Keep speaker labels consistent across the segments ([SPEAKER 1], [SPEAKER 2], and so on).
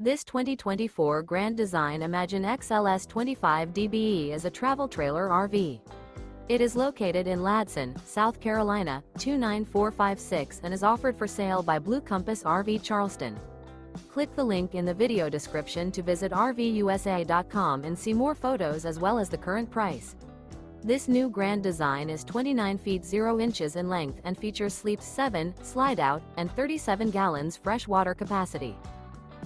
[SPEAKER 1] This 2024 Grand Design Imagine XLS 25 DBE is a travel trailer RV. It is located in Ladson, South Carolina, 29456 and is offered for sale by Blue Compass RV Charleston. Click the link in the video description to visit RVUSA.com and see more photos as well as the current price. This new Grand Design is 29 feet 0 inches in length and features sleeps 7, slide-out, and 37 gallons fresh water capacity.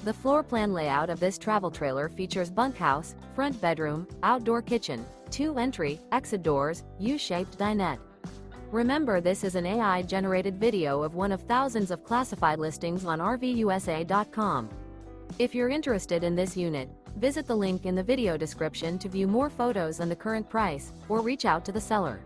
[SPEAKER 1] The floor plan layout of this travel trailer features bunkhouse, front bedroom, outdoor kitchen, 2 entry, exit doors, U-shaped dinette. Remember, this is an AI-generated video of one of thousands of classified listings on RVUSA.com. If you're interested in this unit, visit the link in the video description to view more photos and the current price, or reach out to the seller.